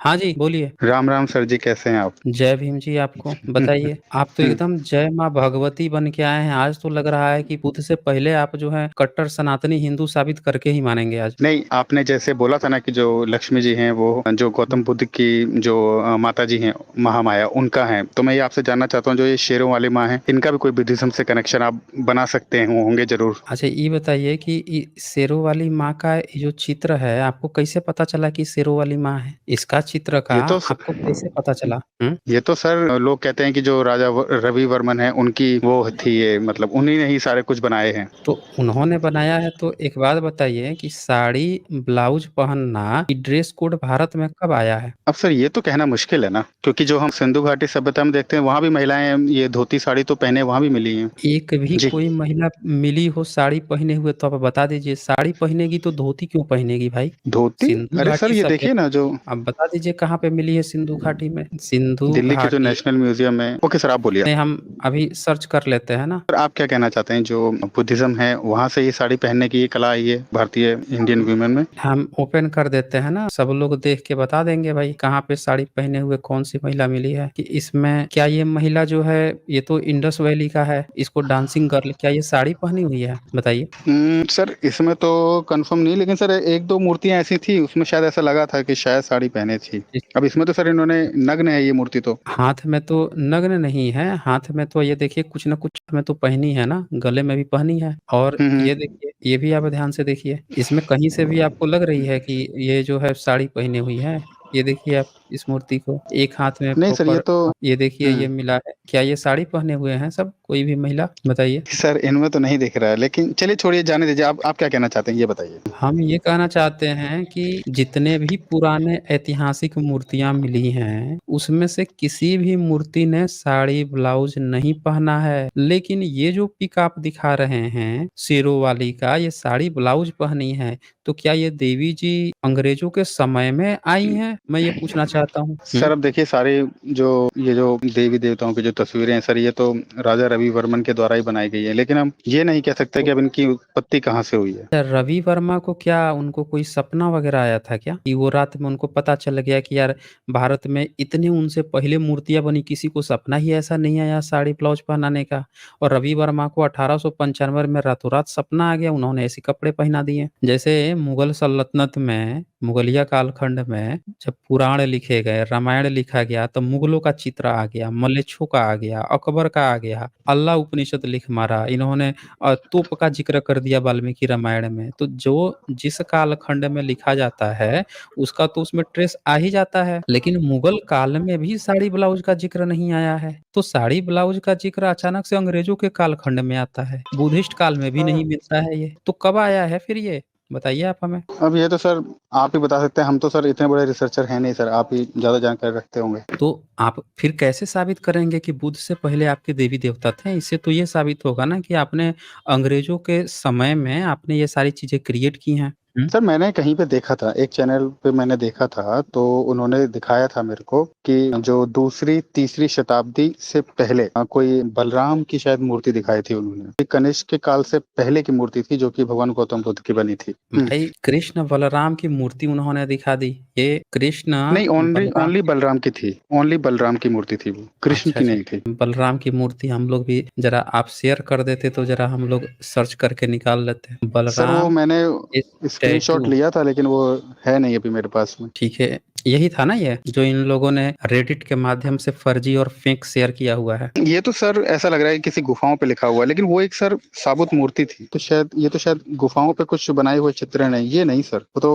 हाँ जी, बोलिए। राम राम सर जी, कैसे हैं आप? जय भीम जी आपको। बताइए, आप तो एकदम जय माँ भगवती बन के आए हैं। आज तो लग रहा है कि बुद्ध से पहले आप जो है कट्टर सनातनी हिंदू साबित करके ही मानेंगे आज। नहीं, आपने जैसे बोला था ना कि जो लक्ष्मी जी हैं वो जो गौतम बुद्ध की जो माता जी हैं, महामाया, उनका है। तो मैं ये आपसे जानना चाहता हूँ, जो ये शेरों वाली माँ है, इनका भी कोई बुद्धिज्म से कनेक्शन आप बना सकते हैं, होंगे जरूर। अच्छा, ये बताइए कि शेरों वाली माँ का ये जो चित्र है, आपको कैसे पता चला कि शेरों वाली माँ है? इसका चित्र का ये तो स- आपको कैसे पता चला? ये तो सर लोग कहते हैं कि जो राजा रवि वर्मन है उनकी वो थी, ये मतलब उन्हीं ने ही सारे कुछ बनाए हैं। तो उन्होंने बनाया है, तो एक बात बताइए कि साड़ी ब्लाउज पहनना ये ड्रेस कोड भारत में कब आया है? अब सर ये तो कहना मुश्किल है ना, क्योंकि जो हम सिंधु घाटी सभ्यता में देखते हैं वहां भी महिलाएं ये धोती साड़ी तो पहने वहां भी मिली हैं। एक भी जी। कोई महिला मिली हो साड़ी पहने हुए तो आप बता दीजिए। साड़ी पहनेगी तो धोती क्यों पहनेगी भाई? धोती? सिंधु अरे सर घाटी ये देखिए सभ्यता। ना, जो आप बता दीजिए कहाँ पे मिली है सिंधु घाटी में? सिंधु दिल्ली के जो घाटी नेशनल म्यूजियम में। ओके सर, आप बोलिए। में हम अभी सर्च कर लेते हैं ना। सर आप क्या कहना चाहते हैं, जो बुद्धिज्म है वहां से ये साड़ी पहनने की ये कला आई है भारतीय इंडियन वीमेन में? हम ओपन कर देते हैं ना, सब लोग देख के बता देंगे भाई कहाँ पे साड़ी पहने हुए कौन सी महिला मिली है। कि इसमें क्या ये महिला जो है, ये तो इंडस वैली का है, इसको डांसिंग गर्ल, क्या ये साड़ी पहनी हुई है? बताइए। सर इसमें तो कंफर्म नहीं, लेकिन सर एक दो मूर्तियां ऐसी थी उसमें शायद ऐसा लगा था कि शायद साड़ी पहने थी। अब इसमें तो सर इन्होंने नग्न है ये मूर्ति तो। हाथ में तो नग्न नहीं है, हाथ में तो ये देखिए कुछ ना कुछ में तो पहनी है ना, गले में भी पहनी है। और हम्म। ये देखिए, ये भी आप ध्यान से देखिए, इसमें कहीं से भी आपको लग रही है कि ये जो है साड़ी पहनी हुई है? ये देखिए आप इस मूर्ति को, एक हाथ में नहीं सर ये प्रॉपर, तो। ये देखिए हम्म। ये मिला है। क्या ये साड़ी पहने हुए हैं सब, कोई भी महिला? बताइए। सर इनमें तो नहीं दिख रहा है, लेकिन चलिए छोड़िए, जाने दीजिए। आप क्या कहना चाहते हैं ये बताइए। हम ये कहना चाहते हैं कि जितने भी पुराने ऐतिहासिक मूर्तियां मिली हैं, उसमें से किसी भी मूर्ति ने साड़ी ब्लाउज नहीं पहना है। लेकिन ये जो पिक आप दिखा रहे हैं शेरों वाली का, ये साड़ी ब्लाउज पहनी है। तो क्या ये देवी जी अंग्रेजों के समय में आई हैं? मैं ये पूछना चाहता हूँ। सर अब देखिए, सारे जो ये जो देवी देवताओं की जो तस्वीरें हैं सर, ये तो राजा रवि वर्मन के द्वारा ही बनाई गई है, लेकिन हम ये नहीं कह सकते कि अब इनकी उत्पत्ति कहाँ से हुई है। रवि वर्मा को क्या उनको कोई सपना वगैरह आया था क्या, कि वो रात में उनको पता चल गया कि यार भारत में इतने उनसे पहले मूर्तियां बनी, किसी को सपना ही ऐसा नहीं आया साड़ी ब्लाउज पहनाने का? और रवि वर्मा को 1895 में रातों रात सपना आ गया, उन्होंने ऐसे कपड़े पहना दिए। जैसे मुगल सल्तनत में, मुगलिया कालखंड में जब पुराण लिखे गए, रामायण लिखा गया, तो मुगलों का चित्र आ गया, मलेच्छों का आ गया, अकबर का आ गया, अल्लाह उपनिषद लिख मारा इन्होंने, और तोप का जिक्र कर दिया वाल्मीकि रामायण में। तो जो जिस कालखंड में लिखा जाता है उसका तो उसमें ट्रेस आ ही जाता है। लेकिन मुगल काल में भी साड़ी ब्लाउज का जिक्र नहीं आया है, तो साड़ी ब्लाउज का जिक्र अचानक से अंग्रेजों के कालखंड में आता है, बुद्धिस्ट काल में भी नहीं मिलता है। ये तो कब आया है फिर? ये बताइए आप हमें। अब ये तो सर आप ही बता सकते हैं, हम तो सर इतने बड़े रिसर्चर हैं नहीं सर, आप ही ज्यादा जानकारी रखते होंगे। तो आप फिर कैसे साबित करेंगे कि बुद्ध से पहले आपके देवी देवता थे? इससे तो ये साबित होगा ना कि आपने अंग्रेजों के समय में आपने ये सारी चीजें क्रिएट की हैं। सर मैंने कहीं पे देखा था, एक चैनल पे मैंने देखा था, तो उन्होंने दिखाया था मेरे को कि जो दूसरी तीसरी शताब्दी से पहले कोई बलराम की शायद मूर्ति दिखाई थी उन्होंने। ये कनिष्क के काल से पहले की मूर्ति थी, जो कि भगवान गौतम बुद्ध की बनी थी। भाई कृष्ण बलराम की मूर्ति उन्होंने दिखा दी? ये कृष्ण नहीं, ओनली बलराम ओनली की, बलराम की थी। ओनली बलराम की मूर्ति थी, वो कृष्ण अच्छा की अच्छा, नहीं थी। बलराम की मूर्ति हम लोग भी जरा आप शेयर कर देते तो जरा हम लोग सर्च करके निकाल लेते। सर वो बलराम मैंने स्क्रीनशॉट स्टैचू, लिया था, लेकिन वो है नहीं अभी मेरे पास में। ठीक है। यही था ना ये जो इन लोगों ने रेडिट के माध्यम से फर्जी और फेक शेयर किया हुआ है? ये तो सर ऐसा लग रहा है कि किसी गुफाओं पे लिखा हुआ है, लेकिन वो एक सर साबुत मूर्ति थी, तो शायद ये तो शायद गुफाओं पे कुछ बनाए हुए चित्र नहीं, ये नहीं सर, वो तो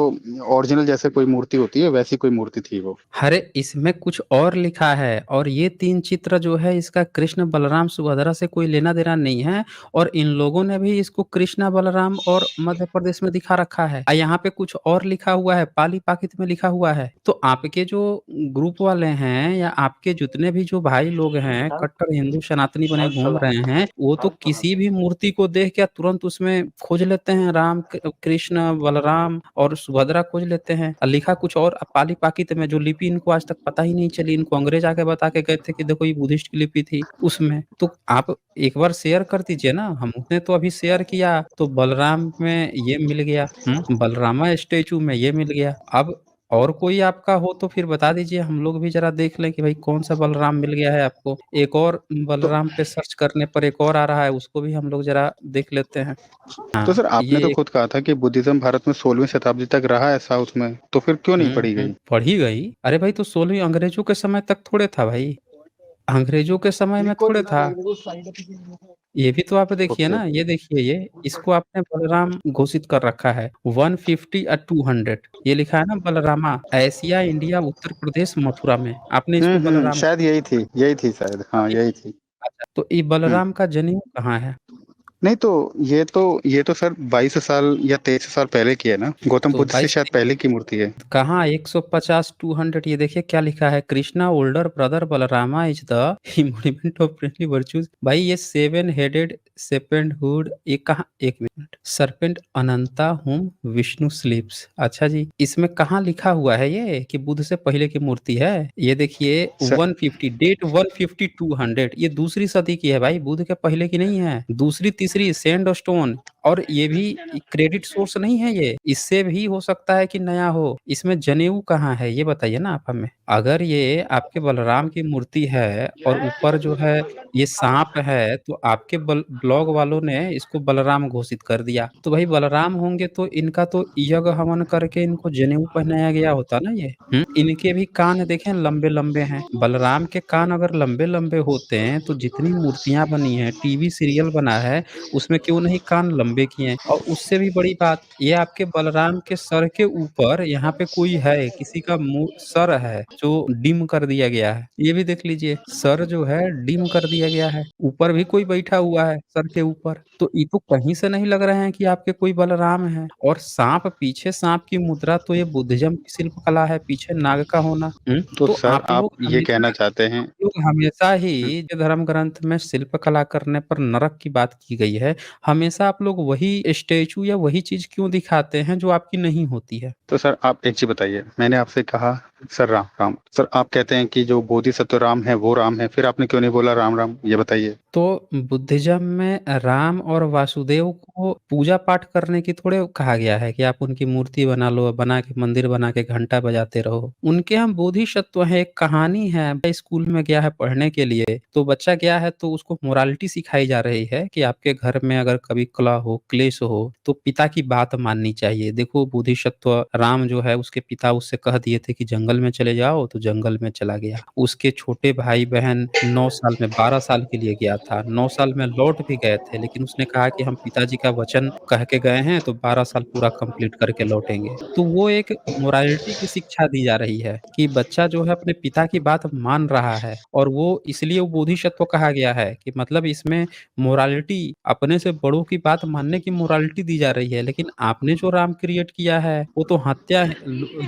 ओरिजिनल जैसे कोई मूर्ति होती है वैसी कोई मूर्ति थी वो। अरे इसमें कुछ और लिखा है, और ये तीन चित्र जो है इसका कृष्ण बलराम सुभद्रा से कोई लेना देना नहीं है। और इन लोगों ने भी इसको कृष्णा बलराम और मध्य प्रदेश में दिखा रखा है। यहाँ पे कुछ और लिखा हुआ है, पाली पाकित में लिखा हुआ है। तो आपके जो ग्रुप वाले हैं या आपके जितने भी जो भाई लोग हैं कट्टर हिंदू सनातनी बने घूम रहे हैं, वो तो किसी भी मूर्ति को देख के तुरंत उसमें खोज लेते हैं राम कृष्ण बलराम और सुभद्रा खोज लेते हैं, और लिखा कुछ और पाली पाकित में, जो लिपि इनको आज तक पता ही नहीं चली। इनको अंग्रेज आके बता के गए थे कि देखो ये बुद्धिस्ट की लिपि थी उसमें। तो आप एक बार शेयर कर दीजिए ना, हमने तो अभी शेयर किया तो बलराम में ये मिल गया, बलरामा स्टेचू में ये मिल गया। अब और कोई आपका हो तो फिर बता दीजिए, हम लोग भी ज़रा देख लें कि भाई कौन-सा बलराम मिल गया है आपको। एक और तो बलराम पे सर्च करने पर एक और आ रहा है, उसको भी हम लोग ज़रा देख लेते हैं। तो हाँ, सर आपने तो ये खुद कहा था कि बुद्धिज़्म भारत में 16वीं शताब्दी तक रहा है साउथ में, तो फिर क्यों नहीं पढ़ी गई? पढ़ ही गई। अरे भाई तो 16वीं अंग्रेज़ों के समय तक थोड़े था भाई, अंग्रेज़ों के समय में थोड़े था। ये भी तो आप देखिए ओके। ना, ये देखिए ये, इसको आपने बलराम घोषित कर रखा है, 150 200 ये लिखा है ना बलरामा, एशिया, इंडिया, उत्तर प्रदेश, मथुरा में, आपने इसको बलराम शायद यही थी शायद, हाँ, ये यही थी। अच्छा, तो ये हुँ। बलराम का जनेऊ कहाँ है? नहीं तो ये तो सर 22 साल या 23 साल पहले की है ना? गौतम तो बुद्ध से 22 शायद पहले की मूर्ति है। कहाँ 150 200 ये देखिए क्या लिखा है, Krishna older brother Balarama is the embodiment of friendly virtues. भाई ये सेवन हेडेड serpent हुड, ये कहाँ, एक मिनट, serpent अनंता हुम विष्णु स्लीप्स, अच्छा जी, इसमें कहाँ लिखा हुआ है ये कि बुद्ध से पहले की मूर्ति है? ये देखिए स 150 डेट 150 200 ये दूसरी सदी की है भाई, बुद्ध के पहले की नहीं है, दूसरी तीसरी सैंड स्टोन, और ये भी क्रेडिट सोर्स नहीं है ये, इससे भी हो सकता है कि नया हो। इसमें जनेऊ कहाँ है ये बताइए ना आप हमें। अगर ये आपके बलराम की मूर्ति है और ऊपर जो है ये साँप है, तो आपके ब्लॉग वालों ने इसको बलराम घोषित कर दिया। तो भाई बलराम होंगे तो इनका तो यज्ञ हवन करके इनको जनेऊ पहनाया गया होता ना ये। इनके भी कान देखें लंबे-लंबे हैं। बलराम के कान अगर लंबे-लंबे होते हैं तो जितनी मूर्तियाँ बनी हैं, टीवी सीरियल बना है, उसमें क्यों नहीं कान लंबे किए हैं? और उससे भी बड़ी बात, ये आपके बलराम के सर के ऊपर यहाँ पे कोई है, किसी का मुँह सर है जो डिम कर दिया गया है। ये भी देख लीजिए, सर जो है डिम कर दिया गया है। ऊपर भी कोई बैठा हुआ है सर के ऊपर। तो ये तो कहीं से नहीं लग रहे हैं कि आपके कोई बलराम हैं। और साँप, पीछे साँप की मुद्रा तो ये बुद्धिज़्म की शिल्पकला है, पीछे नाग का होना। तो तो सर आप ये कहना चाहते हैं। लोग हमेशा हुँ, ही जो धर्म ग्रंथ में शिल्पकला करने पर नरक की बात की गई है, हमेशा आप लोग वही स्टैचू या वही चीज़ क्यों दिखाते हैं जो आपकी नहीं होती है? तो सर आप एक चीज़ बताइए, मैंने आपसे कहा सर राम, राम। सर आप कहते हैं कि जो बोधिसत्व राम है, वो राम है, फिर आपने क्यों नहीं बोला राम, राम? ये बताइए। तो बुद्धिज़्म में राम और वासुदेव को पूजा-पाठ करने की थोड़े कहा गया है कि आप उनकी मूर्ति बना लो, बना के मंदिर बना के घंटा बजाते रहो। उनके हम बोधिसत्व हैं, एक कहानी है, स्कूल में गया है पढ़ने के लिए, तो बच्चा गया है तो उसको मोरालिटी सिखाई जा रही है कि आपके घर में अगर कभी कलह हो, क्लेश हो, तो पिता की बात माननी चाहिए। देखो बोधिसत्व राम जो है उसके पिता उससे कह दिए थे कि जंगल में चले जाओ, तो जंगल में चला गया। उसके छोटे भाई-बहन 9 साल में 12 साल के लिए गया था, 9 साल में लौट भी गए थे, लेकिन उसने कहा कि हम पिताजी का वचन कह के गए हैं, तो 12 साल पूरा कंप्लीट करके लौटेंगे। तो वो एक मोरालिटी की शिक्षा दी जा रही है कि बच्चा जो है अपने पिता की बात मान रहा है, और वो इसलिए वो बोधिसत्व कहा गया है कि मतलब इसमें मोरालिटी, अपने से बड़ों की बात मानने की मोरालिटी दी जा रही है। लेकिन आपने जो राम क्रिएट किया है, वो तो हत्या,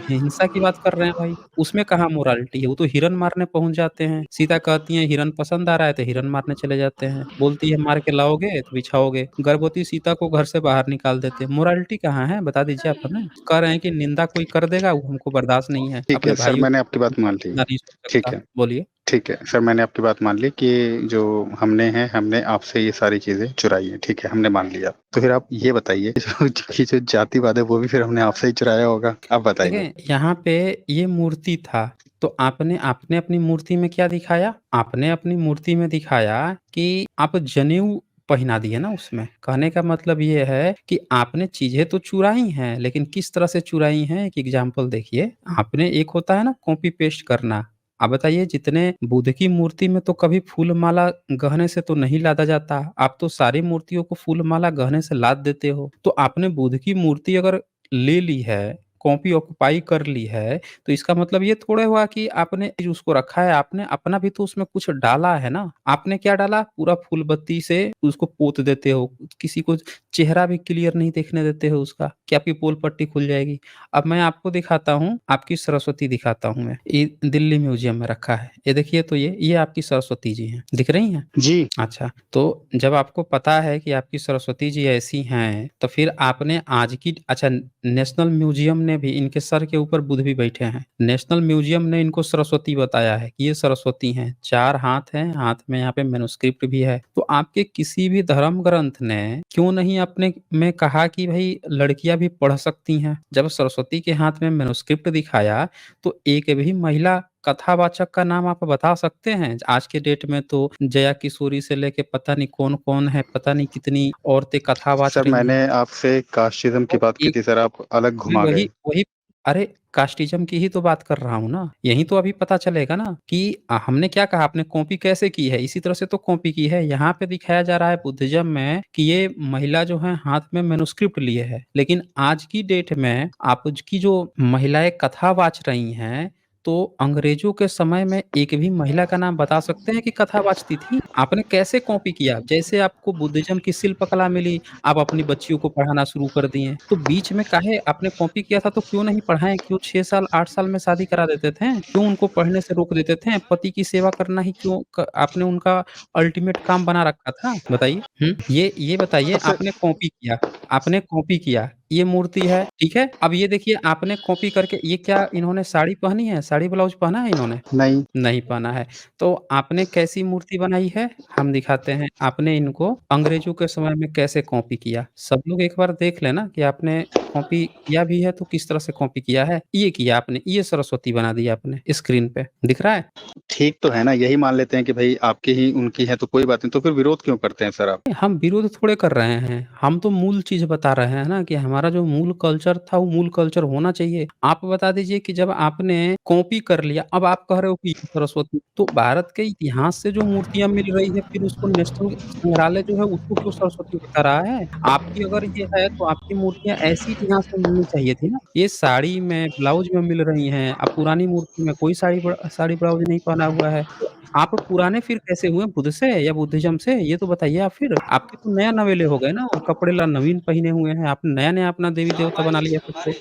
हिंसा की बात कर रहे हैं भाई। उसमें कहाँ मोरालिटी है? वो तो हिरन मारने पहुँच जाते हैं। सीता कहती हैं हिरन पसंद आ रहा है तो हिरन मारने चले जाते हैं। बोलती है मार के लाओगे तो बिछाओगे। गर्भवती सीता को घर से बाहर निकाल देते हैं। मोरालिटी कहाँ है? बता दीजिए आप हमें। कह रहे हैं कि निंदा कोई कर देगा वो हमको बर्दाश्त नहीं है। ठीक अपने है, सर भाइयों मैंने की आपकी बात मान ली। निंदा नहीं सुन ठीक सकता। है, बोलिए। ठीक है। सर मैंने आपकी बात मान ली कि जो हमने आपसे ये सारी चीज़ें चुराई हैं, ठीक है, हमने मान लिया। तो फिर आप ये बताइए जो ये जो जातिवाद है वो भी फिर हमने आपसे ही चुराया होगा? आप बताइए। देखें, यहाँ पे ये मूर्ति था, तो आपने आपने अपनी मूर्ति में क्या दिखाया? आपने अपनी मूर्ति में दिखाया कि आप जनेऊ पहना दिए ना उसमें। कहने का मतलब ये है कि आपने चीज़ें तो चुराई हैं, लेकिन किस तरह से चुराई हैं, एक एग्ज़ाम्पल देखिए। आपने, एक होता है ना कॉपी पेस्ट करना। आप बताइए, जितने बुद्ध की मूर्ति में तो कभी फूल-माला गहने से तो नहीं लादा जाता। आप तो सारी मूर्तियों को फूल-माला गहने से लाद देते हो। तो आपने बुद्ध की मूर्ति अगर ले ली है, कॉपी ऑक्युपाई कर ली है, तो इसका मतलब ये थोड़े हुआ कि आपने उसको रखा है, आपने अपना भी तो उसमें कुछ डाला है ना। आपने क्या डाला? पूरा फूल बत्ती से उसको पोत देते हो, किसी को चेहरा भी क्लियर नहीं देखने देते हो उसका, कि आपकी पोल पट्टी खुल जाएगी। अब मैं आपको दिखाता हूँ, आपकी सरस्वती दिखाता हूँ मैं। ये दिल्ली म्यूज़ियम में रखा है। ये देखिए, तो ये आपकी सरस्वती जी हैं, दिख रही हैं? जी। अच्छा, तो जब आपको पता है कि आपकी सरस्वती जी ऐसी हैं, तो फिर आपने आज की, अच्छा, नेशनल म्यूज़ियम ने में भी इनके सर के ऊपर बुध भी बैठे हैं। नेशनल म्यूजियम ने इनको सरस्वती बताया है कि ये सरस्वती हैं, 4 हाथ हैं, हाथ में यहाँ पे मैन्युस्क्रिप्ट भी है। तो आपके किसी भी धर्म ग्रंथ ने क्यों नहीं अपने में कहा कि भई लड़कियाँ भी पढ़ सकती हैं? जब सरस्वती के हाथ में मैन्युस्क्रिप्ट दिखाया, तो एक भी महिला कथावाचक का नाम आप बता सकते हैं? आज के डेट में तो जया किशोरी से लेके पता नहीं कौन-कौन है, पता नहीं कितनी औरतें कथावाच सर रही मैंने हैं। आपसे कास्टिज़्म की और बात की एक थी सर, आप अलग मैं घुमा वही गए। वही अरे! कास्टिज़्म की ही तो बात कर रहा हूँ ना। यही तो अभी पता चलेगा ना कि हमने क्या कहा, आपने कॉपी कैसे की है? इसी तरह से तो कॉपी की है। यहाँ पे दिखाया जा रहा है बुद्धिज़्म में कि ये महिला जो है हाथ में मैन्युस्क्रिप्ट लिए है। लेकिन आज की डेट में आज की जो महिलाएँ कथा वाच रही हैं, तो अंग्रेज़ों के समय में एक भी महिला का नाम बता सकते हैं कि कथा वाचती थी? आपने कैसे कॉपी किया? जैसे आपको बुद्धिज़्म की शिल्पकला मिली, आप अपनी बच्चियों को पढ़ाना शुरू कर दिए। तो बीच में काहे आपने कॉपी किया था तो क्यों नहीं पढ़ाएँ? क्यों 6 साल, 8 साल में शादी करा देते थे? क्यों उनको पढ़ने से रोक देते थे? पति की सेवा करना ही क्यों क आपने उनका अल्टीमेट काम बना रखा था? बताइए। ये बताइए, तो सर आपने कॉपी किया, ये मूर्ति है, ठीक है? अब ये देखिए आपने कॉपी करके ये क्या इन्होंने साड़ी पहनी है? साड़ी ब्लाउज़ पहना है इन्होंने? नहीं, नहीं पहना है। तो आपने कैसी मूर्ति बनाई है? हम दिखाते हैं। आपने इनको अंग्रेज़ों के समय में कैसे कॉपी किया? सब लोग एक बार देख लें ना कि आपने कॉपी किया भी है तो किस तरह से कॉपी किया है? ये किया आपने, ये सरस्वती बना दी आपने स्क्रीन पे, दिख रहा है? ठीक तो है ना, यही मान लेते हैं कि भई आपकी ही उनकी है तो कोई बात नहीं, तो फिर विरोध क्यों करते हैं सर आप? हम विरोध थोड़े कर रहे हैं, हम तो मूल चीज़ बता रहे हैं ना कि हमारा जो मूल कल्चर था वो मूल कल्चर होना चाहिए। आप बता दीजिए कि जब आपने कॉपी कर लिया, अब आप कह रहे हो कि ये सरस्वती तो भारत के इतिहास से जो मूर्तियाँ मिल रही है फिर उसको नेशनल संग्रहालय जो है उसको क्यों सरस्वती बता रहा है? आपकी अगर ये है तो आपकी मूर्तियाँ ऐसी इतिहास में मिलनी चाहिए थी ना। ये साड़ी में, ब्लाउज़ में मिल रही हैं, अब पुरानी मूर्ति में कोई साड़ी ब्लाउज़ नहीं पहना हुआ है। तो आप पुराने फिर कैसे हुए बुद्ध से या बुद्धिज़्म से? ये तो बताइए आप फिर। आपके तो नया नवेले हो गए ना, कपड़े नवीन पहने हुए हैं, आपने नया-नया अपना देवी-देवता बना लिया खुद को।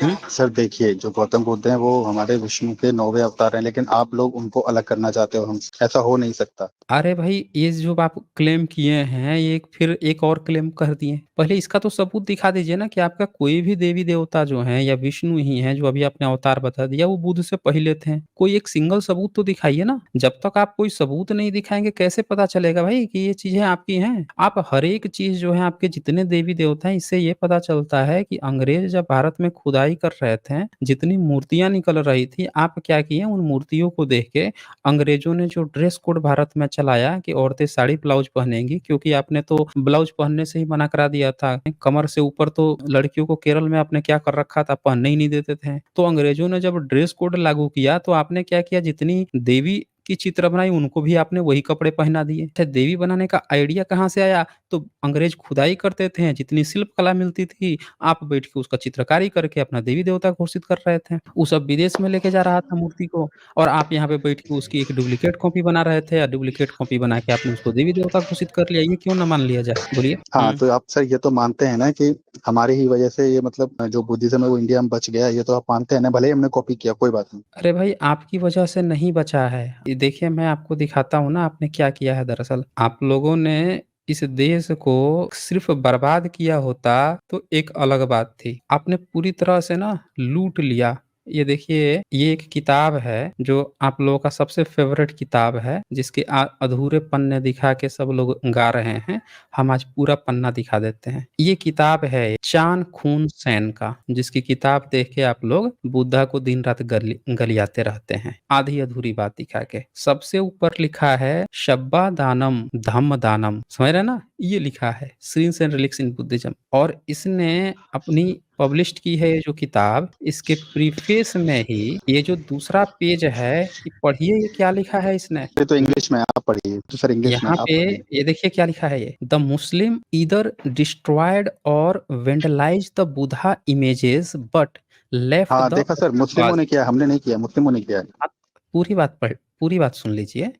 हुँ? सर देखिए, जो गौतम बुद्ध हैं वो हमारे विष्णु के 9वें अवतार हैं, लेकिन आप लोग उनको अलग करना चाहते हो हमसे, ऐसा हो नहीं सकता। अरे भाई, ये जो आप क्लेम किए हैं, ये फिर एक और क्लेम कर दिए। पहले इसका तो सबूत दिखा दीजिए ना कि आपका कोई भी देवी-देवता जो हैं या विष्णु ही हैं, जो अभी आपने अवतार बता दिया, वो बुद्ध से पहले थे। कोई एक सिंगल सबूत तो दिखाइए ना। जब तक आप कोई सबूत नहीं दिखाएँगे, कैसे पता चलेगा भाई कि ये चीज़ें आपकी हैं? आप हर एक चीज़ जो है, आपके जितने देवी-देवता हैं, इससे ये पता चलता है कि अंग्रेज़ जब भारत में खुदाई कर रहे थे, जितनी मूर्तियाँ निकल रही थी, आप क्या किए, उन मूर्तियों को देख के अंग्रेजों ने जो ड्रेस कोड भारत में चलाया कि औरतें साड़ी ब्लाउज पहनेंगी क्योंकि आपने तो ब्लाउज पहनने से ही मना करा दिया था। कमर से ऊपर तो लड़कियों को केरल में आपने क्या कर रखा था, पहनने ही नहीं देते थे। तो अंग्रेजों ने जब ड्रेस कोड लागू किया तो आपने क्या किया, जितनी देवी की चित्र बनाई उनको भी आपने वही कपड़े पहना दिए। अच्छा, देवी बनाने का आइडिया कहाँ से आया? तो अंग्रेज खुदाई करते थे, जितनी शिल्प कला मिलती थी, आप बैठ के उसका चित्रकारी करके अपना देवी-देवता घोषित कर रहे थे। वो सब विदेश में लेके जा रहा था मूर्ति को। और आप यहाँ पे बैठ के उसकी एक डुप्लीकेट कॉपी बना रहे थे या डुप्लीकेट कॉपी बना के आपने उसको देवी-देवता घोषित कर लिया, ये क्यों ना मान लिया जाए? बोलिए? हाँ, हुँ। तो आप सर ये तो मानते हैं ना कि हमारी ही वजह से ये मतलब जो बुद्धिज़्म है वो इंडिया में बच गया, ये तो आप मानते हैं ना, भले ही हमने कॉपी किया, कोई बात नहीं। अरे भाई, आपकी वजह से नहीं बचा है। ये देखिए मैं आपको दिखाता हूँ ना आपने क्या किया है दरअसल। आप लोगों ने इस देश को सिर्फ़ बर्बाद किया होता तो एक अलग बात थी। आपने पूरी तरह से ना लूट लिया। ये देखिए, ये एक किताब है जो आप लोगों का सबसे फ़ेवरेट किताब है, जिसके अधूरे पन्ने दिखा के सब लोग गा रहे हैं। हम आज पूरा पन्ना दिखा देते हैं। ये किताब है चान खून सैन का, जिसकी किताब देख के आप लोग बुद्धा को दिन-रात गलियाते रहते हैं, आधी-अधूरी बात दिखा के। सबसे ऊपर लिखा है शब्बा दानम धम्म दानम, समझ रहे हैं ना? ये लिखा है scenes and relics in Buddhism और इसने अपनी पब्लिश्ड की है ये जो किताब, इसके प्रीफेस में ही ये जो दूसरा पेज है, ये पढ़िए ये क्या लिखा है इसने। ये तो इंग्लिश में है, आप पढ़िए। तो सर इंग्लिश में यहाँ है, आप पे पढ़िए। ये देखिए क्या लिखा है ये, द मुस्लिम ईदर डिस्ट्रॉयड और vandalised the Buddha images but left हाँ, द देखा सर, मुस्लिमों स्तूपास। ने किया है, हमने नहीं किया, मुस्लिमों ने किया है। आप पूरी बात सुन लीजिए।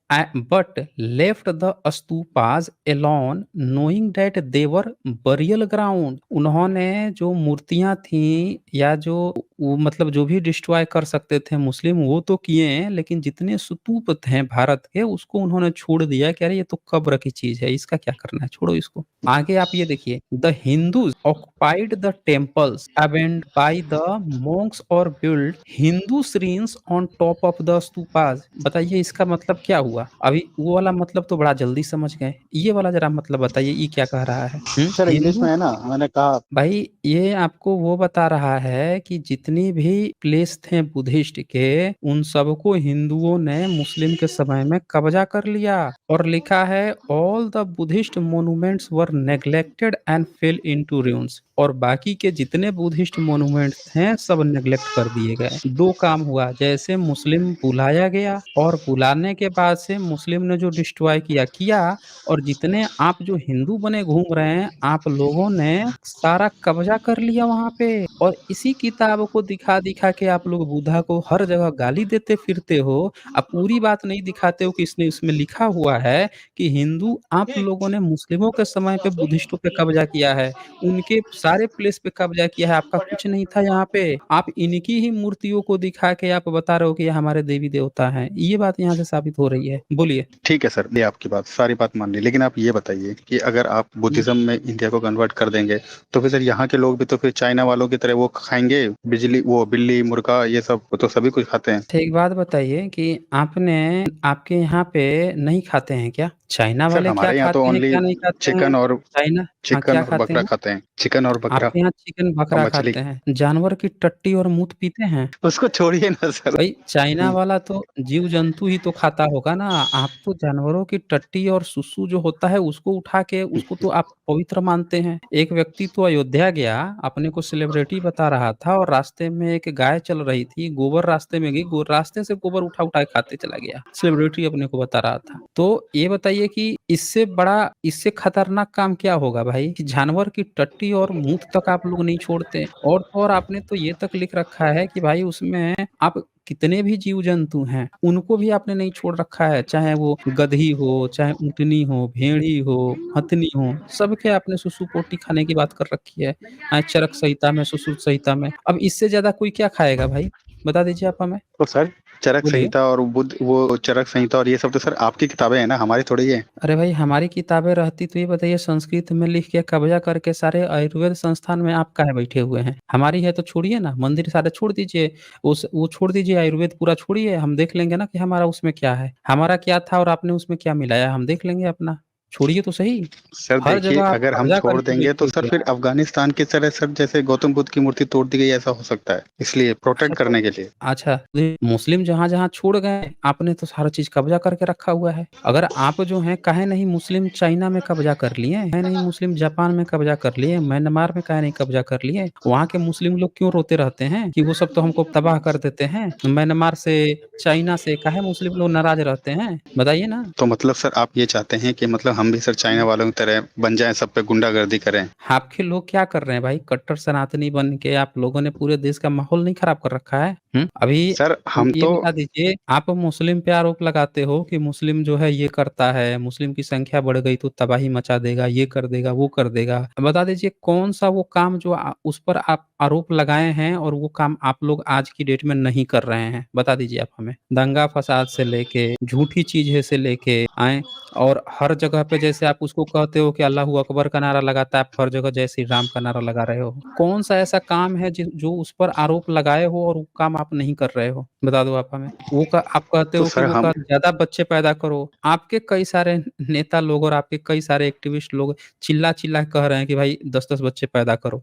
But left the stupas alone knowing that they were burial ground. उन्होंने जो मूर्तियां थी या जो वो मतलब जो भी डिस्ट्रॉय कर सकते थे मुस्लिम वो तो किए हैं, लेकिन जितने स्तूप थे भारत के उसको उन्होंने छोड़ दिया कि अरे ये तो कब्र की चीज़ है, इसका क्या करना है, छोड़ो इसको। आगे आप ये देखिए, the Hindus occupied the temples abandoned by the monks और build Hindu shrines on top of the stupas. बताइए इसका मतलब क्या हुआ? अभी वो वाला मतलब तो बड़ा जल्दी समझ गए। ये वाला ज़रा मतलब बताइए ये क्या कह रहा है? सर इंग्लिश हिंदू में है ना, मैंने कहा। भाई ये आपको वो बता रहा है कि जितनी भी प्लेस थे बुद्धिस्ट के उन सबको हिंदुओं ने मुस्लिम के समय में कब्जा कर लिया और लिखा है all the Buddhist monuments were neglected and fail into ruins। और बाकी के जितने बुद्धिस्ट मोन्यूमेंट्स थे सब नेग्लेक्ट कर दिए गए। दो काम हुआ, जैसे मुस्लिम बुलाया गया और बुलाने के बाद से मुस्लिम ने जो डिस्ट्रॉय किया किया, और जितने आप जो हिंदू बने घूम रहे हैं आप लोगों ने सारा कब्जा कर लिया वहां पे। और इसी किताब को दिखा दिखा के आप लोग बुद्धा को हर जगह गाली देते फिरते हो। आप पूरी बात नहीं दिखाते हो कि इसने इसमें लिखा हुआ है कि हिंदू आप लोगों ने मुस्लिमों के समय पे बुद्धिस्टों पे कब्जा किया है, उनके सारे प्लेस पे कब्जा किया है, आपका कुछ नहीं था यहाँ पे। आप इनकी ही मूर्तियों को दिखा के आप बता रहे हो कि ये हमारे देवी देवता हैं। ये बात यहाँ से साबित हो रही है। बोलिए। ठीक है सर, ये आपकी बात सारी बात मान ली, लेकिन आप ये बताइए कि अगर आप बुद्धिज्म में इंडिया को कन्वर्ट कर देंगे तो फिर सर यहाँ के लोग भी तो फिर चाइना वालों की तरह वो खाएंगे, बिजली वो बिल्ली मुर्गा ये सब, वो तो सभी कुछ खाते हैं। अच्छा एक बात बताइए कि आपने आपके यहाँ पे नहीं खाते हैं क्या? चाइना सर वाले क्या हमारे यहाँ तो खाते हैं, ओनली क्या नहीं खाते हैं? चिकन और चाइना हाँ, चिकन क्या और खाते बकरा हैं? खाते हैं, चिकन और बकरा आपके यहाँ चिकन और बकरा मछली। खाते हैं, जानवर की टट्टी और मूत पीते हैं? उसको छोड़िए ना सर। भाई चाइना वाला तो जीव-जंतु ही तो खाता होगा ना, आप तो जानवरों की टट्टी और सुसु जो होता है उसको उठा के उसको तो आप पवित्र मानते हैं। एक व्यक्ति तो अयोध्या गया, अपने को सेलिब्रिटी बता रहा था और रास्ते में एक गाय चल रही थी, गोबर रास्ते में गई, रास्ते से गोबर उठा-उठा के खाते चला गया। सेलिब्रिटी अपने को बता रहा था। तो ये बताइए कि इससे खतरनाक काम क्या होगा भाई? कि जानवर की टट्टी और मूत तक आप लोग नहीं छोड़ते। और तो और आपने तो ये तक लिख रखा है कि भाई उसमें आप कितने भी जीव-जंतु हैं, उनको भी आपने नहीं छोड़ रखा है, चाहे वो गदही हो, चाहे ऊँटनी हो, भेड़ी हो, हथनी हो, सबके आपने सुसु-पोटी खाने की बात कर रखी है। चरक संहिता में, सुश्रुत संहिता में। अब इससे ज़्यादा कोई क्या खाएगा भाई? बता दीजिए आप हमें। तो सर चरक बोलिए। संहिता और बुद्ध वो चरक संहिता और ये सब तो सर आपकी किताबें हैं ना, हमारी थोड़ी है। अरे भाई हमारी किताबें रहती तो ये बताइए संस्कृत में लिख के कब्जा करके सारे आयुर्वेद संस्थान में आप काहे बैठे हुए हैं? हमारी है तो छोड़िए ना, मंदिर सारे छोड़ दीजिए, उस वो छोड़ दीजिए, आयुर्वेद पूरा छोड़िए, हम देख लेंगे ना कि हमारा उसमें क्या है। हमारा क्या था और आपने उसमें क्या मिलाया, हम देख लेंगे अपना। छोड़िए तो सही, सर हर देखिए, जगह आप अगर हम कब्जा छोड़ करके देंगे तो बैठे सर हुए फिर हैं। अफगानिस्तान की तरह सर जैसे गौतम बुद्ध की मूर्ति तोड़ दी गई ऐसा हो सकता है, इसलिए अच्छा प्रोटेक्ट तो करने के लिए। अच्छा, तो ये मुस्लिम जहाँ-जहाँ छोड़ गए, आपने तो सारा चीज़ कब्ज़ा करके रखा हुआ है। अगर आप जो हैं काहे नहीं मुस्लिम चाइना में कब्ज़ा कर लिए? काहे नहीं मुस्लिम जापान में कब्ज़ा कर लिए? म्यांमार में काहे नहीं कब्ज़ा कर लिए? वहाँ के मुस्लिम लोग क्यों रोते रहते हैं कि वो सब तो हमको तबाह कर देते हैं? म्यांमार से, चाइना से काहे मुस्लिम लोग नाराज़ रहते हैं? बताइए ना? तो मतलब सर आप ये चाहते हैं कि मतलब हम भी सर चाइना वालों की तरह बन जाएं, सब पे गुंडागर्दी करें। आपके लोग क्या कर रहे हैं भाई? कट्टर सनातनी बन के आप लोगों ने पूरे देश का माहौल नहीं खराब कर रखा है? अभी सर हम ये तो बता दीजिए, आप मुस्लिम पे आरोप लगाते हो कि मुस्लिम जो है ये करता है, मुस्लिम की संख्या बढ़ गई तो तबाही मचा देगा, ये कर देगा, वो कर देगा। बता दीजिए कौन-सा वो काम जो उस पर आप आरोप लगाए हैं और वो काम आप लोग आज की डेट में नहीं कर रहे हैं? बता दीजिए आप हमें। दंगा-फ़साद से लेके, झूठी चीज़ें से लेके आएँ, और हर जगह पे जैसे आप उसको कहते हो कि अल्लाहू अकबर का नारा लगाता है, आप हर जगह जय श्री राम का नारा लगा रहे हो। कौन-सा ऐसा काम है जो उस पर आरोप लगाए हो और वो काम आप नहीं कर रहे हो? बता दो आप हमें। वो क आप कहते तो हो कि सर वो हम ज़्यादा बच्चे पैदा करो। आपके कई सारे नेता लोग और आपके कई सारे एक्टिविस्ट लोग चिल्ला-चिल्ला के कह रहे हैं कि भाई 10-10 बच्चे पैदा करो।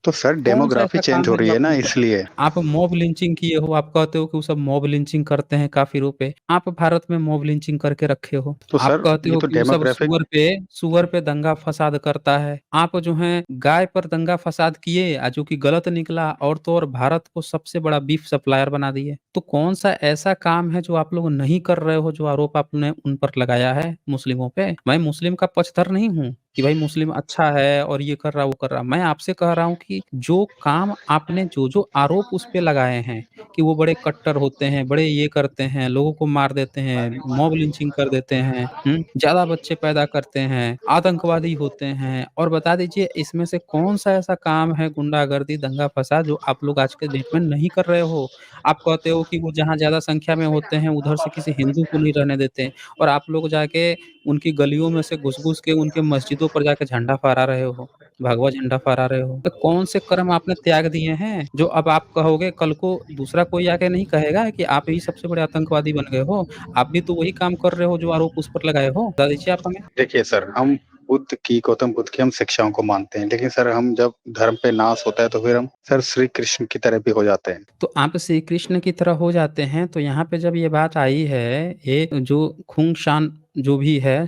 तो सर कौन-सा डेमोग्राफी ऐसा चेंज काम हो है रही जो है आप ना नहीं कर रहे हो? इसलिए। आप मॉब लिंचिंग किए हो, आप कहते हो कि वो सब मॉब लिंचिंग करते हैं काफ़िरों पे। आप भारत में मॉब लिंचिंग करके रखे हो। तो आप सर कहते ये हो तो कि वो सब डेमोग्राफिक। सूअर पे दंगा-फ़साद करता है। आप जो हैं गाय पर दंगा-फ़साद किए जो कि गलत निकला, और तो और भारत को सबसे बड़ा बीफ सप्लायर बना दिए। तो कौन-सा ऐसा काम है जो आप लोग नहीं कर रहे हो, जो आरोप आपने उन पर लगाया है मुस्लिमों पे? मैं मुस्लिम का पक्षधर नहीं हूँ। कि भाई मुस्लिम अच्छा है और ये कर रहा, वो कर रहा। मैं आपसे कह रहा हूँ कि जो काम आपने जो-जो आरोप उस पे लगाए हैं कि वो बड़े कट्टर होते हैं, बड़े ये करते हैं, लोगों को मार देते हैं, मॉब लिंचिंग कर देते हैं, ज़्यादा बच्चे पैदा करते हैं, आतंकवादी होते हैं और बता दीजिए इसमें से कौन-सा ऐसा काम है गुंडागर्दी, दंगा-फसाद जो आप लोग आज के डेट में नहीं कर रहे हो? आप कहते हो कि वो जहाँ ज़्यादा संख्या में होते हैं, उधर से किसी हिंदू को नहीं रहने देते और आप लोग जाके उनकी गलियों में से घुस-घुस के उनके मस्जिदों पर जाके झंडा फहरा रहे हो, भगवा झंडा फहरा रहे हो। तो कौन से कर्म आपने त्याग दिए हैं, जो अब आप कहोगे कल को दूसरा कोई आके नहीं कहेगा कि आप ही सबसे बड़े आतंकवादी बन गए हो? आप भी तो वही काम कर रहे हो जो आरोप उस पर लगाए हो। बता दीजिए आप हमें? देखिए सर, हम गौतम बुद्ध की हम शिक्षाओं को मानते हैं, लेकिन सर हम जब धर्म पे नाश होता है तो फिर हम सर श्री कृष्ण की तरह भी हो जाते हैं। तो आप श्री कृष्ण की तरह हो जाते हैं, तो यहाँ पे जब ये बात आई है, ये जो खुंग-शान जो भी है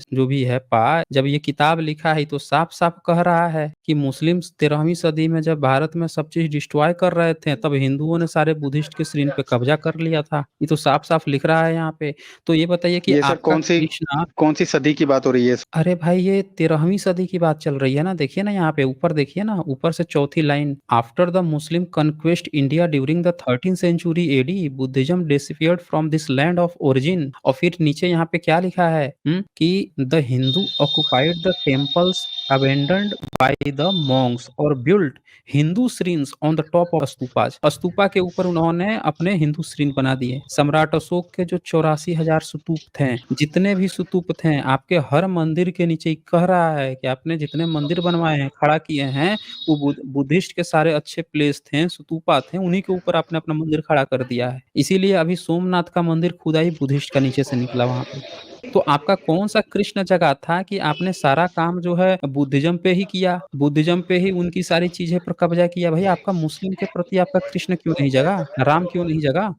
जब ये किताब लिखा है, तो साफ-साफ कह रहा है कि मुस्लिम्स 13वीं सदी में जब भारत में सब चीज़ डिस्ट्रॉय कर रहे थे, तब हिंदुओं ने सारे बुद्धिस्ट के श्रीन पे कब्ज़ा कर लिया था। ये तो साफ-साफ लिख रहा है यहाँ पे। तो ये बताइए कि ये सर आपका कृष्ण कौन-सी सदी की बात हो रही है? अरे भाई ये 13वीं सदी की बात चल रही है ना, देखिए ना यहाँ पे ऊपर देखिए ना, ऊपर से चौथी line after the Muslim conquest India during the 13th century AD Buddhism disappeared from this land of origin और फिर नीचे यहाँ पे क्या लिखा है कि the Hindu occupied the temples abandoned by the monks और built Hindu shrines on the top of stupas. Stupa के ऊपर उन्होंने अपने हिंदू श्रीन बना दिए। सम्राट अशोक के जो 84,000 स्तूप थे, जितने भी स्तूप थे, आपके हर मंदिर के नीचे कह रहा है कि आपने जितने मंदिर बनवाए हैं, खड़ा किए हैं, वो बुद्धिस्ट के सारे अच्छे प्लेस थे, स्तूपा थे, उन्हीं के ऊपर आपने अपना मंदिर खड़ा कर दिया है। इसीलिए अभी सोमनाथ का मंदिर खुदा ही बुद्धिस्ट का नीचे से निकला वहाँ पे। तो आपका कौन-सा कृष्ण जगह था कि आपने सारा काम जो है बुद्धिज़्म पे ही किया, बुद्धिज़्म पे ही उनकी सारी चीज़ें पर कब्ज़ा किया। भई आपका मुस्लिम के प्रति आपका कृष्ण क्यों नहीं जगा? राम क्यों नहीं जगा?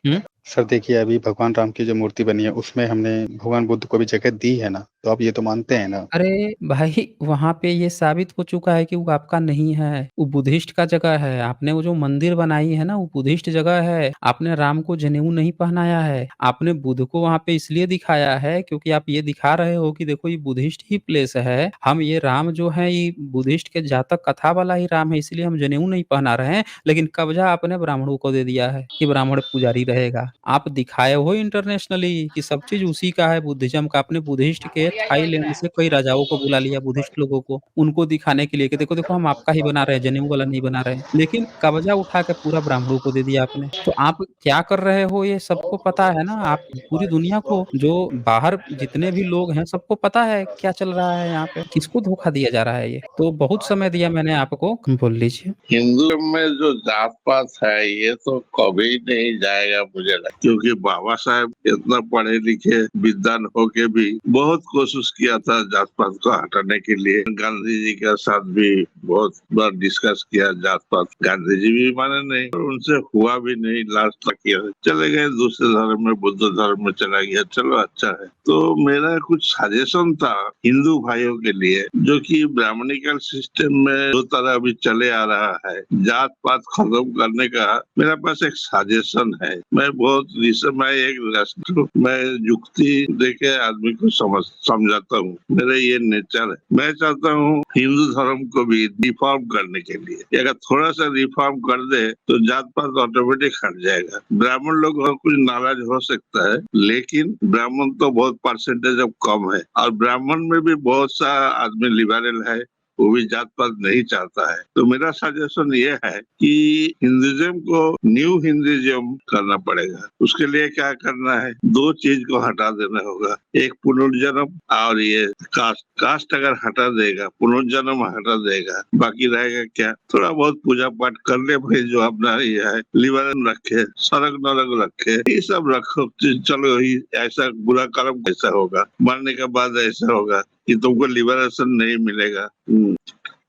हुँ? सर देखिए, अभी भगवान राम की जो मूर्ति बनी है, उसमें हमने भगवान बुद्ध को भी जगह दी है ना, तो आप ये तो मानते हैं ना? अरे भाई वहाँ पे ये साबित हो चुका है कि वो आपका नहीं है, वो बुद्धिस्ट का जगह है। आपने वो जो मंदिर बनाई है ना वो बुद्धिस्ट जगह है। आपने राम को जनेऊ नहीं पहनाया है। आपने बुद्ध को वहाँ पे इसलिए दिखाया है क्योंकि आप ये दिखा रहे हो कि देखो ये बुद्धिस्ट ही प्लेस है। हम ये राम जो है ये बुद्धिस्ट के जातक कथा वाला ही राम है इसलिए हम जनेऊ नहीं पहना रहे हैं। लेकिन कब्ज़ा आपने ब्राह्मणों को दे दिया है कि ब्राह्मण पुजारी रहेगा। आप दिखाए हो इंटरनेशनली कि सब चीज़ उसी का है बुद्धिज़्म का। आपने बुद्धिस्ट के थाईलैंड से कई राजाओं को बुला लिया बुद्धिस्ट लोगों को, उनको दिखाने के लिए कि देखो, देखो हम आपका ही बना रहे हैं, जनेऊ वाला नहीं बना रहे हैं। लेकिन कब्ज़ा उठा के पूरा ब्राह्मणों को दे दिया आपने। तो आप क्या कर रहे हो ये सबको पता है ना, आप पूरी दुनिया को जो बाहर जितने भी लोग हैं सबको पता है क्या चल रहा है यहाँ पे, किसको धोखा दिया जा रहा है ये। तो बहुत समय दिया मैंने आपको, बोल लीजिए। हिंदू में जो जात पात है ये तो कभी नहीं जाएगा मुझे लगता, क्योंकि बाबा साहब इतना पढ़े लिखे विद्वान होके भी बहुत कोशिश किया था जात पात को हटाने के लिए। गांधी जी के साथ भी बहुत बार डिस्कस किया जात पात, गांधी जी भी माने नहीं और उनसे हुआ भी नहीं। लास्ट तक किया चले गए दूसरे धर्म में, बुद्ध धर्म में चला गया, चलो अच्छा है। तो मेरा कुछ सजेशन था हिंदू भाइयों के लिए, जो कि ब्राह्मणिकल सिस्टम में जो तरह अभी चले आ रहा है, जात पात खत्म करने का मेरे पास एक सजेशन है। मैं बहुत मैं एक राष्ट्र मैं युक्ति देके आदमी को समझाता हूँ, मेरा ये नेचर है। मैं चाहता हूँ हिंदू धर्म को भी रिफॉर्म करने के लिए अगर थोड़ा सा रिफॉर्म कर दे तो जात पात ऑटोमेटिक हट जाएगा। ब्राह्मण लोग कुछ नाराज हो सकता है, लेकिन ब्राह्मण तो बहुत परसेंटेज अब कम है और ब्राह्मण में भी बहुत सा आदमी लिबरल है, वो भी जात पात नहीं चाहता है। तो मेरा सजेशन ये है कि हिंदुइज्म को न्यू हिंदुइज्म करना पड़ेगा। उसके लिए क्या करना है, दो चीज को हटा देना होगा, एक पुनर्जन्म और ये कास्ट अगर हटा देगा, पुनर्जन्म हटा देगा, बाकी रहेगा क्या, थोड़ा बहुत पूजा पाठ कर ले भाई, जो अपना ये है लिबरल रखे, सरक नरक रखे, ये सब रखो। चलो ही ऐसा बुरा कर्म कैसा होगा, मरने के बाद ऐसा होगा कि तुमको लिबरेशन नहीं मिलेगा।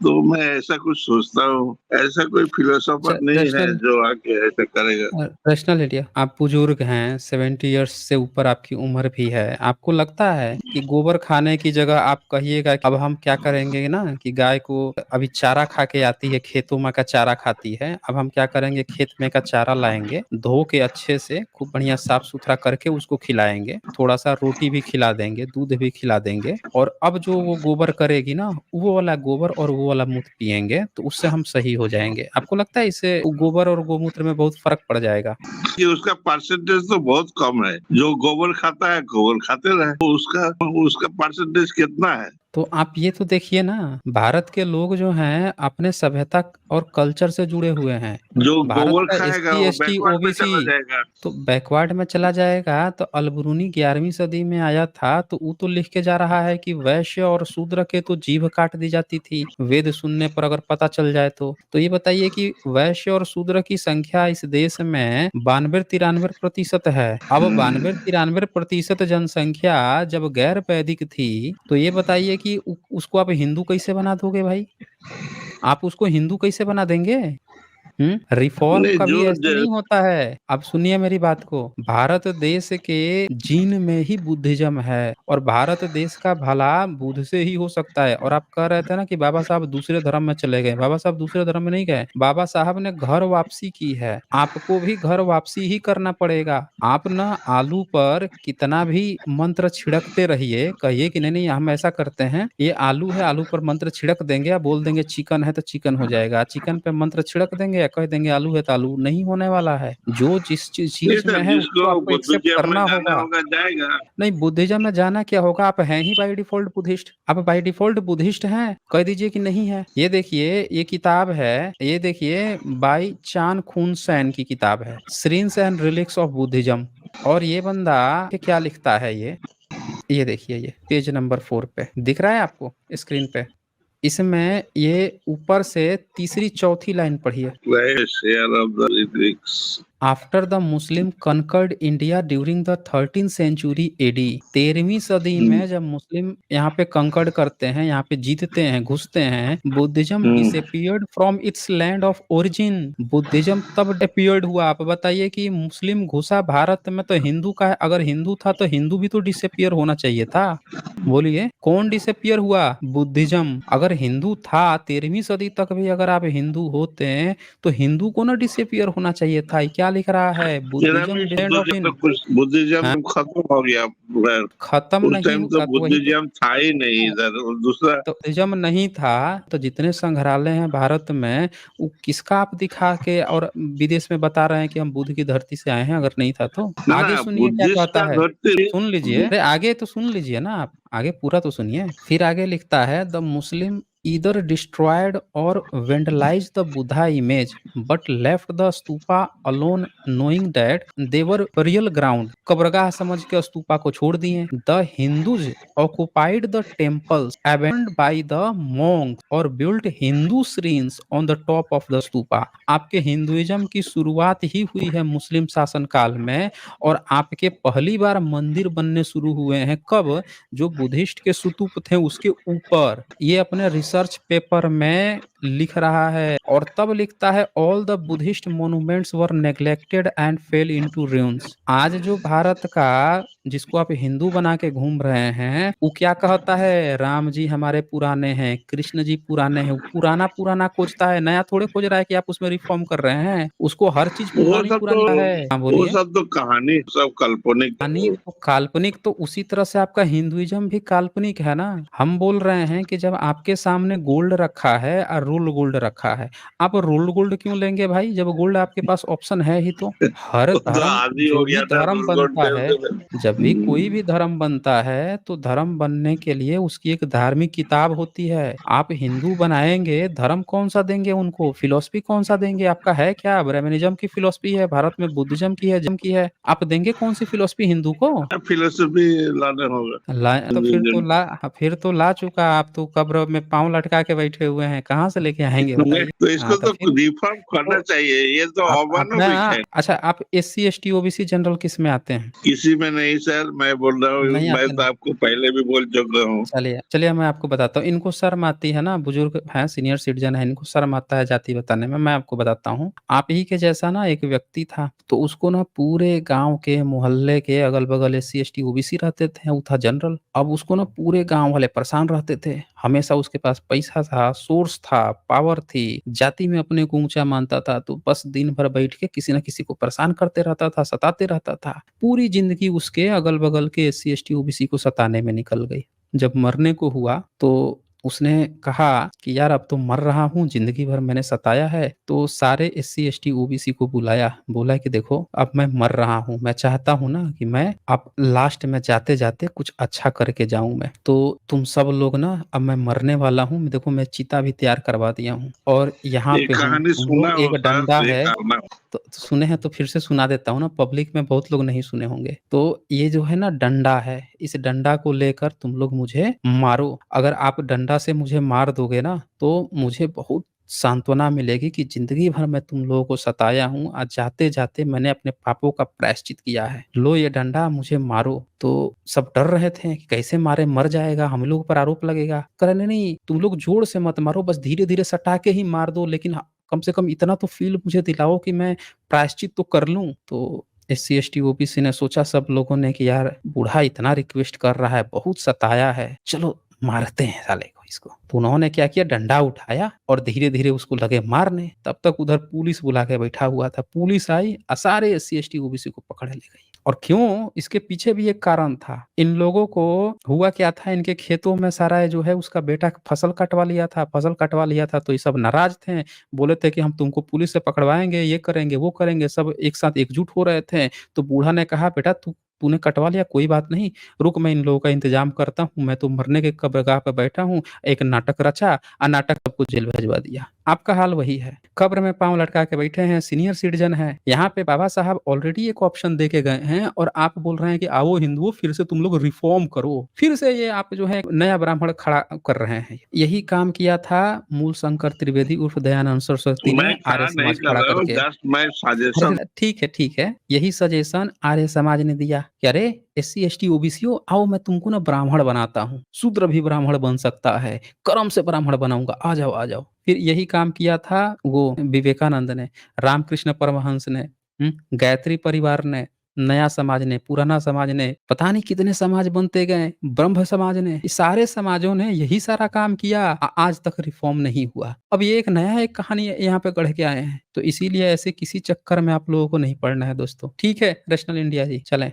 तो मैं ऐसा कुछ सोचता हूँ, ऐसा कोई फिलोसोफर नहीं है रैशनल जो आके ऐसा करेगा। रैशनल एरिया, आप बुजुर्ग हैं, 70 इयर्स से ऊपर आपकी उम्र भी है, आपको लगता है कि गोबर खाने की जगह आप कहिएगा कि अब हम क्या करेंगे ना कि गाय को अभी चारा खा के आती है, खेतों में का चारा खाती है, अब हम क्या करेंगे, खेत में का चारा लाएंगे, धो के अच्छे से खूब बढ़िया साफ सुथरा करके उसको खिलाएंगे, थोड़ा सा रोटी भी खिला देंगे, दूध भी खिला देंगे, और अब जो वो गोबर करेगी ना, वो वाला गोबर और वो वाला मूत्र पिएंगे तो उससे हम सही हो जाएंगे। आपको लगता है इससे गोबर और गोमूत्र में बहुत फर्क पड़ जाएगा? कि उसका परसेंटेज तो बहुत कम है। जो गोबर खाता है गोबर खाते रहे, तो उसका उसका परसेंटेज कितना है? तो आप ये तो देखिए ना, भारत के लोग जो हैं अपने सभ्यता और कल्चर से जुड़े हुए हैं। जो भारत गोबर का खाएगा एससी वो एसटी बैकवर्ड में ओबीसी चला जाएगा। तो बैकवर्ड में चला जाएगा। तो अलबरूनी 11वीं सदी में आया था तो वो तो लिख के जा रहा है कि वैश्य और शूद्र के तो जीभ काट दी जाती थी वेद सुनने पर अगर पता चल जाए तो ये बताइए कि वैश्य और शूद्र की संख्या इस देश में 92-93% है। अब 92-93% जनसंख्या जब गैर वैदिक थी तो ये बताइए कि उसको आप हिंदू कैसे बना दोगे भाई? आप उसको हिंदू कैसे बना देंगे? रिफॉर्म नहीं, कभी जो ऐसे नहीं होता है। अब सुनिए मेरी बात को, भारत देश के जीन में ही बुद्धिज्म है और भारत देश का भला बुद्ध से ही हो सकता है। और आप कह रहे थे ना कि बाबा साहब दूसरे धर्म में चले गए, बाबा साहब दूसरे धर्म में नहीं गए, बाबा साहब ने घर वापसी की है, आपको भी घर वापसी ही करना पड़ेगा। आप ना आलू पर कितना भी मंत्र छिड़कते रहिए, कहिए कि नहीं नहीं हम ऐसा करते हैं, ये आलू है, आलू पर मंत्र छिड़क देंगे या बोल देंगे चिकन है तो चिकन हो जाएगा, चिकन पे मंत्र छिड़क देंगे या कह देंगे आलू है तो आलू नहीं होने वाला है। जो जिस नहीं चीज में सर, है उसको जिसको आपको एक्सेप्ट बुद्धिज्म में करना जाना होगा। होगा जाएगा। नहीं, बुद्धिज्म में जाना क्या होगा, आप हैं ही बाय डिफॉल्ट बुद्धिस्ट, आप बाय डिफॉल्ट बुद्धिस्ट हैं, कह दीजिए कि नहीं है। ये देखिए ये किताब है, ये देखिए बाई चान खून सैन की किताब है, श्रीन्स एंड रिलिक्स ऑफ बुद्धिज्म। और ये बंदा क्या लिखता है, ये देखिए, ये पेज नंबर 4 पे दिख रहा है आपको स्क्रीन पे, इसमें ये ऊपर से तीसरी चौथी लाइन पढ़िए। Share of the lyrics. After the Muslim conquered India during the 13th century AD, 13वीं सदी में जब मुस्लिम यहाँ पे कंकर्ड करते हैं, यहाँ पे जीतते हैं, घुसते हैं, Buddhism disappeared from its land of origin. Buddhism तब डिसअपीयर्ड हुआ। आप बताइए कि मुस्लिम घुसा भारत में तो हिंदू का है, अगर हिंदू था तो हिंदू भी तो डिसअपीयर होना चाहिए था। बोलिए कौन डिसअपीयर हुआ? बुद्धिज्म। अगर हिंदू था 13वीं सदी तक भी अगर आप हिंदू होते हैं तो हिंदू को ना डिसअपीयर होना चाहिए था। ये क्या लिख रहा है? बुद्धिज्म डिसेंड ऑफ तो इन। कुछ बुद्धिज्म खत्म हो गया। खत्म उस नहीं टाइम तो हुआ तो वही बुद्धिज्म था ही नहीं इधर, और दूसरा तो बुद्धिज्म नहीं था तो जितने संग्रहालय हैं भारत में वो किसका आप दिखा के और विदेश में बता रहे हैं कि हम बुद्ध की धरती से आए हैं, अगर नहीं था तो? ना आगे ना सुनिए क्या बुद्धिस्ट कहता का है, धरती। सुन लीजिए, अरे आगे तो सुन लीजिए ना, आप आगे पूरा तो सुनिए। फिर आगे लिखता है the Muslim either destroyed or vandalized the Buddha image but left the stupa alone knowing that they were burial ground। कब्रगाह समझ के स्तूपा को छोड़ दिए। The Hindus occupied the temples abandoned by the monks और built Hindu shrines on the top of the stupa। आपके Hinduism की शुरुआत ही हुई है मुस्लिम शासन काल में और आपके पहली बार मंदिर बनने शुरू हुए हैं कब? जो बुद्धिस्ट के स्तूप थे उसके ऊपर। ये अपने रिसर्च पेपर में लिख रहा है और तब लिखता है all the Buddhist monuments were neglected and fail into ruins। आज जो भारत का जिसको आप हिंदू बना के घूम रहे हैं वो क्या कहता है? राम जी हमारे पुराने हैं, कृष्ण जी पुराने हैं। वो पुराना पुराना खोजता है, नया थोड़े खोज रहा है कि आप उसमें रिफॉर्म कर रहे हैं। उसको हर चीज पुरानी पुरानी है। हाँ वो बोलिए। सब तो कहानी, सब काल्पनिक। काल्पनिक तो उसी तरह से आपका हिंदुइज्म भी काल्पनिक है ना। हम बोल रहे हैं कि जब आपके सामने गोल्ड रखा है और रोल गोल्ड रखा है, आप रोल गोल्ड क्यों लेंगे भाई जब गोल्ड आपके पास ऑप्शन है ही तो? हर तो धर्म, आदि हो जो भी गया था धर्म दुर्गुण बनता है, देव। जब भी कोई भी धर्म बनता है तो धर्म बनने के लिए उसकी एक धार्मिक किताब होती है। आप हिंदू बनाएंगे, धर्म कौन सा देंगे उनको? फिलोसफी कौन सा देंगे? आपका है क्या? ब्राह्मणिज्म की फिलोसफी है, भारत में बुद्धिज्म की है, जम की है, आप देंगे कौन सी फिलोसफी हिंदू को? फिलोसफी लाना होगा। ला तो फिर तो ला चुका। आप तो कब्र में पांव लटका के बैठे हुए हैं, कहाँ से लेके आएंगे तो बताइए? इसको हाँ, तो तो फिर रिफॉर्म करना तो चाहिए, ये तो आप ना अमानविक है। अच्छा, आप एससी एसटी ओबीसी जनरल किस में आते हैं? किसी में नहीं सर, मैं बोल रहा हूँ, नहीं मैं आते तो ना? आपको पहले भी बोल चुका हूँ। चलिए चलिए, मैं आपको बताता हूँ। इनको शर्म आती है ना, बुजुर्ग हैं, सीनियर सिटीजन है, इनको शर्म आता है जाति बताने में। मैं आपको बताता हूँ। आप ही के जैसा ना एक व्यक्ति था, तो उसको ना पूरे गांव के मोहल्ले के अगल बगल एससी एसटी ओबीसी रहते थे, वो था जनरल। अब उसको ना पूरे गांव वाले परेशान रहते थे। हमेशा उसके पास पैसा था, सोर्स था, पावर थी, जाति में अपने को ऊंचा मानता था, तो बस दिन भर बैठ के किसी न किसी को परेशान करते रहता था, सताते रहता था। पूरी जिंदगी उसके अगल बगल के एससी एसटी ओबीसी को सताने में निकल गई। जब मरने को हुआ तो उसने कहा कि यार अब तो मर रहा हूँ, जिंदगी भर मैंने सताया है। तो सारे एससी एसटी ओबीसी को बुलाया, बोला कि देखो अब मैं मर रहा हूँ, मैं चाहता हूँ ना कि मैं अब लास्ट में जाते जाते कुछ अच्छा करके जाऊं मैं। तो तुम सब लोग ना, अब मैं मरने वाला हूँ, देखो मैं चिता भी तैयार करवा दिया हूँ और यहाँ ये पे हूँ, कहानी तुम सुना लोग हो एक सर, डंडा ये है। करना। तो सुने हैं तो फिर से सुना देता हूँ ना, पब्लिक में बहुत लोग नहीं सुने होंगे। तो ये जो है ना डंडा है, इस डंडा को लेकर तुम लोग मुझे मारो। अगर आप डंडा से मुझे मार दोगे ना, तो मुझे बहुत सांत्वना मिलेगी कि जिंदगी भर मैं तुम लोगों को सताया हूँ, आज जाते जाते मैंने अपने पापों का प्रायश्चित किया है, लो ये डंडा, मुझे मारो। तो सब डर रहे थे कि कैसे मारे, मर जाएगा, हम लोग पर आरोप लगेगा। कह रहे नहीं नहीं, तुम लोग जोर से मत मारो, बस धीरे धीरे सटा के ही मार दो, लेकिन कम से कम इतना तो फील मुझे दिलाओ कि मैं प्रायश्चित तो कर लूं। तो एससी एसटी ओबीसी ने सोचा, सब लोगों ने, कि यार बूढ़ा इतना रिक्वेस्ट कर रहा है, बहुत सताया है, चलो मारते हैं साले को इसको। तो उन्होंने क्या किया, डंडा उठाया और धीरे धीरे उसको लगे मारने। तब तक उधर पुलिस बुला के बैठा हुआ था। पुलिस आई और सारे एससी एसटी ओबीसी को पकड़ ले गई। और क्यों, इसके पीछे भी एक कारण था। इन लोगों को हुआ क्या था, इनके खेतों में सारा जो है उसका बेटा फसल कटवा लिया था, फसल कटवा लिया था। तो ये सब नाराज थे, बोले थे कि हम तुमको पुलिस से पकड़वाएंगे, ये करेंगे वो करेंगे, सब एक साथ एकजुट हो रहे थे। तो बूढ़ा ने कहा, बेटा तूने कटवा लिया, कोई बात नहीं, रुक मैं इन लोगों का इंतजाम करता हूँ, मैं तो मरने के कब्रगाह पे बैठा हूँ। एक नाटक रचा और नाटक सबको जेल भेजवा दिया। आपका हाल वही है, कब्र में पांव लटका के बैठे हैं, सीनियर सिटीजन है। यहाँ पे बाबा साहब ऑलरेडी एक ऑप्शन दे के गए हैं और आप बोल रहे हैं कि आओ हिंदुओं, फिर से तुम लोग रिफॉर्म करो। फिर से ये आप जो है नया ब्राह्मण खड़ा कर रहे हैं। यही काम किया था मूल शंकर त्रिवेदी उर्फ दयानंद सरस्वती मैं ने आर्य खड़ा नहीं समाज कर खड़ा रहा हूँ, करके। जस्ट मैं अरे सजेशन। ठीक है ठीक है, यही सजेशन आर्य समाज ने दिया कि अरे एससी एसटी ओबीसी हो, आओ मैं तुमको ना ब्राह्मण बनाता हूँ, शूद्र भी ब्राह्मण बन सकता है, कर्म से ब्राह्मण बनाऊंगा, आ जाओ आ जाओ। फिर यही काम किया था वो विवेकानंद ने, रामकृष्ण परमहंस ने, गायत्री परिवार ने, नया समाज ने, पुराना समाज ने, पता नहीं कितने समाज बनते गए, ब्रह्म समाज ने, ये सारे समाजों ने यही सारा काम किया, आज तक रिफॉर्म नहीं हुआ। अब ये एक नया एक कहानी यहाँ पे गढ़ के आए हैं। तो इसीलिए ऐसे किसी चक्कर में आप लोगों को नहीं पड़ना है दोस्तों। ठीक है रैशनल इंडिया जी, चलें।